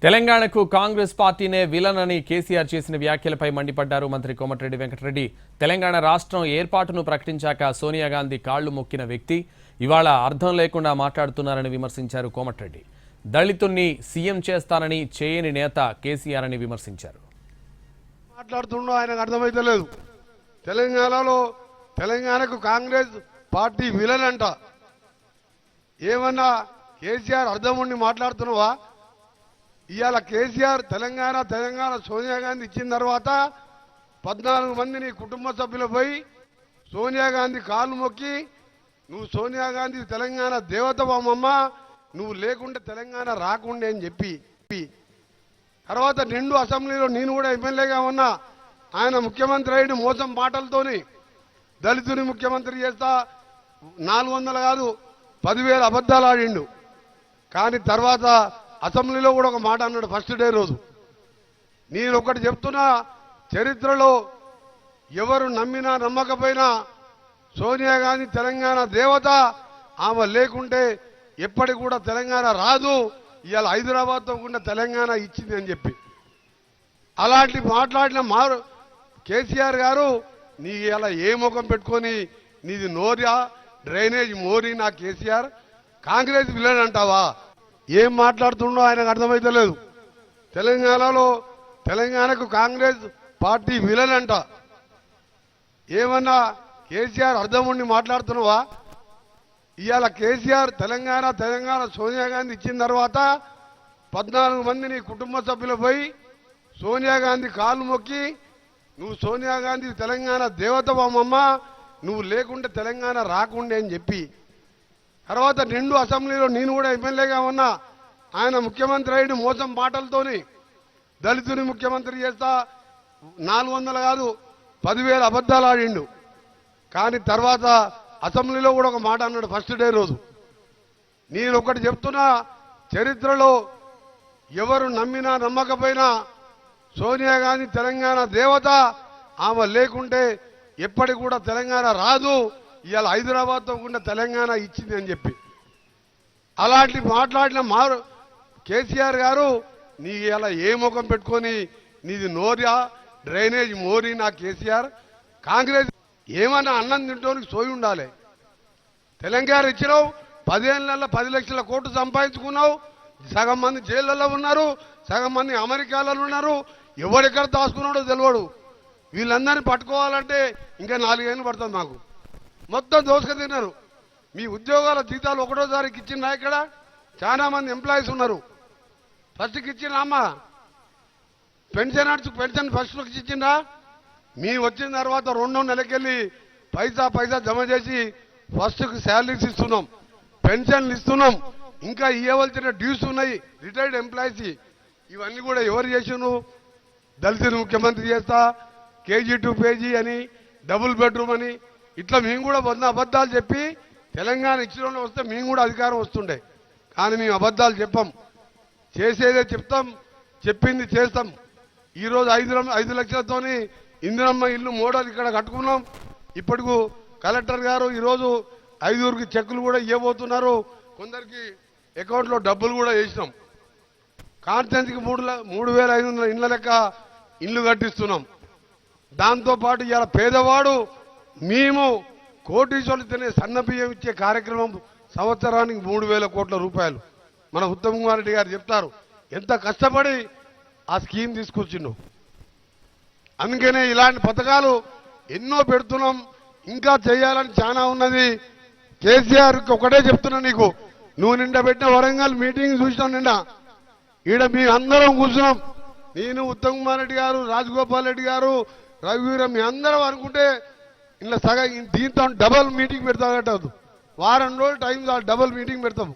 తెలంగాణకు కాంగ్రెస్ పార్టీనే విలన్ అని కేసీఆర్ చేసిన వ్యాఖ్యలపై మండిపడ్డారు మంత్రి కోమటిరెడ్డి వెంకటరెడ్డి. తెలంగాణ రాష్ట్రం ఏర్పాటును ప్రకటించాక సోనియా గాంధీ కాళ్లు మొక్కిన వ్యక్తి ఇవాళ అర్థం లేకుండా మాట్లాడుతున్నారని విమర్శించారు కోమటిరెడ్డి. దళితుణ్ణి సీఎం చేస్తానని చేయని నేత కేసీఆర్ అని విమర్శించారు. మాట్లాడుతున్నా ఆయనకు అర్థమైతలేదు. తెలంగాణకు కాంగ్రెస్ పార్టీ విలన్ అంట. ఏమన్నా కేసీఆర్ అర్థం ఉండి మాట్లాడుతున్నావా? ఇవాళ కేసీఆర్ తెలంగాణ సోనియా గాంధీ ఇచ్చిన తర్వాత 14 మంది నీ కుటుంబ సభ్యులు పోయి సోనియా గాంధీ కాళ్ళు మొక్కి, నువ్వు సోనియా గాంధీ తెలంగాణ దేవతవమ్మ, నువ్వు లేకుంటే తెలంగాణ రాకుండే అని చెప్పి తర్వాత నిండు అసెంబ్లీలో నేను కూడా ఎమ్మెల్యేగా ఉన్నా. ఆయన ముఖ్యమంత్రి అయిన మోసం మాటలతోని దళితుని ముఖ్యమంత్రి చేస్తా 400 కాదు 10,000 అబద్ధాలు ఆడిండు. కానీ తర్వాత అసెంబ్లీలో కూడా ఒక మాట అన్నాడు ఫస్ట్ డే రోజు. నేను ఒకటి చెప్తున్నా, చరిత్రలో ఎవరు నమ్మినా నమ్మకపోయినా సోనియా గాంధీ తెలంగాణ దేవత, ఆమె లేకుంటే ఎప్పటికి కూడా తెలంగాణ రాదు. ఇవాళ హైదరాబాద్తో కూడా తెలంగాణ ఇచ్చింది అని చెప్పి అలాంటి మాట్లాడిన కేసీఆర్ గారు, నీ ఇలా ఏ ముఖం పెట్టుకొని నీది నోరియా డ్రైనేజ్ మోరీ నా కేసీఆర్ కాంగ్రెస్ విలన్ అంటావా? ఏం మాట్లాడుతుండో ఆయనకు అర్థమైతలేదు. తెలంగాణకు కాంగ్రెస్ పార్టీ విలన్ అంట. ఏమన్నా కేసీఆర్ అర్థం ఉండి మాట్లాడుతున్నావా? ఇవాళ కేసీఆర్ తెలంగాణ సోనియా గాంధీ ఇచ్చిన తర్వాత 14 మంది నీ కుటుంబ సభ్యులు పోయి సోనియా గాంధీ కాళ్ళు మొక్కి, నువ్వు సోనియా గాంధీ తెలంగాణ దేవతవమ్మ, నువ్వు లేకుంటే తెలంగాణ రాకుండే అని చెప్పి తర్వాత నిండు అసెంబ్లీలో నేను కూడా ఎమ్మెల్యేగా ఉన్నా. ఆయన ముఖ్యమంత్రి అయిన మోసం మాటలతోని దళితుని ముఖ్యమంత్రి చేస్తా 400 కాదు 10,000 అబద్ధాలు ఆడిండు. కానీ తర్వాత అసెంబ్లీలో కూడా ఒక మాట అన్నాడు ఫస్ట్ డే రోజు. నేను ఒకటి చెప్తున్నా, చరిత్రలో ఎవరు నమ్మినా నమ్మకపోయినా సోనియా గాంధీ తెలంగాణ దేవత, ఆమె లేకుంటే ఎప్పటికి కూడా తెలంగాణ రాదు. ఇవాళ హైదరాబాద్తో కూడా తెలంగాణ ఇచ్చింది అని చెప్పి అలాంటి మాట్లాడిన కేసీఆర్ గారు, నీ ఇలా ఏ ముఖం పెట్టుకొని నీది నోరియా డ్రైనేజ్ మోరీ నా కేసీఆర్ కాంగ్రెస్ ఏమన్నా అన్నం తింటోనికి సోయి ఉండాలి. తెలంగాణ ఇచ్చినావు, 10 ఏళ్లలో 10 లక్షల కోట్లు సంపాదించుకున్నావు. సగం మంది జైళ్లలో ఉన్నారు, సగం మంది అమెరికాలలో ఉన్నారు. ఎవరెక్కడ దాచుకున్నాడో తెలియడు. వీళ్ళందరినీ పట్టుకోవాలంటే ఇంకా 4 ఏళ్ళు పడుతుంది. మాకు మొత్తం దోసుక తిన్నారు. మీ ఉద్యోగాల జీతాలు ఒకటో తారీఖు ఇచ్చిందా? ఇక్కడ చాలా మంది ఎంప్లాయీస్ ఉన్నారు. ఫస్ట్కి ఇచ్చిందా అమ్మ? పెన్షన్ ఫస్ట్కి ఇచ్చిందా? మీ వచ్చిన తర్వాత 2వ నెలకెళ్ళి పైసా జమ చేసి ఫస్ట్కి శాలరీస్ ఇస్తున్నాం, పెన్షన్లు ఇస్తున్నాం. ఇంకా ఇవ్వవలసిన డ్యూస్ ఉన్నాయి రిటైర్డ్ ఎంప్లాయీస్. ఇవన్నీ కూడా ఎవరు చేసిను? దళితుని ముఖ్యమంత్రి చేస్తా, KG to PG అని, డబుల్ బెడ్రూమ్ అని, ఇట్లా మేము కూడా అబద్ధాలు చెప్పి తెలంగాణ ఇచ్చిన వస్తే మేము కూడా అధికారం వస్తుండే. కానీ మేము అబద్ధాలు చెప్పాం, చేసేదే చెప్తాం, చెప్పింది చేస్తాం. ఈరోజు 5 లక్షలతోని ఇందిరమ్మ ఇల్లు మోడల్ ఇక్కడ కట్టుకున్నాం. ఇప్పటికు కలెక్టర్ గారు ఈరోజు 5గురికి చెక్కులు కూడా ఇవ్వబోతున్నారు. కొందరికి అకౌంట్లో డబ్బులు కూడా వేసినాం. కాన్స్టెన్సీకి 3,500 ఇండ్ల లెక్క ఇల్లు కట్టిస్తున్నాం. దాంతోపాటు ఇలా పేదవాడు మేము కోటీశ్వరులు తినే సన్న బియ్యం ఇచ్చే కార్యక్రమం సంవత్సరానికి 3,000 కోట్ల రూపాయలు. మన ఉత్తమ్ కుమార్ రెడ్డి గారు చెప్తారు ఎంత కష్టపడి ఆ స్కీమ్ తీసుకొచ్చిండు. అందుకనే ఇలాంటి పథకాలు ఎన్నో పెడుతున్నాం, ఇంకా చేయాలని చాలా ఉన్నది. కేసీఆర్కి ఒకటే చెప్తున్నా, నీకు నువ్వు నిండా పెట్టిన వరంగల్ మీటింగ్ చూసినాం. నిండా ఈడ మీ అందరం కూర్చున్నాం. నేను ఉత్తమ్ కుమార్ రెడ్డి గారు, రాజగోపాల్ రెడ్డి గారు, రఘువీరం, మీ అందరం అనుకుంటే ఇలా సగం దీంతో డబల్ మీటింగ్ పెడతాం. వారం రోజులు టైం డబల్ మీటింగ్ పెడతాం.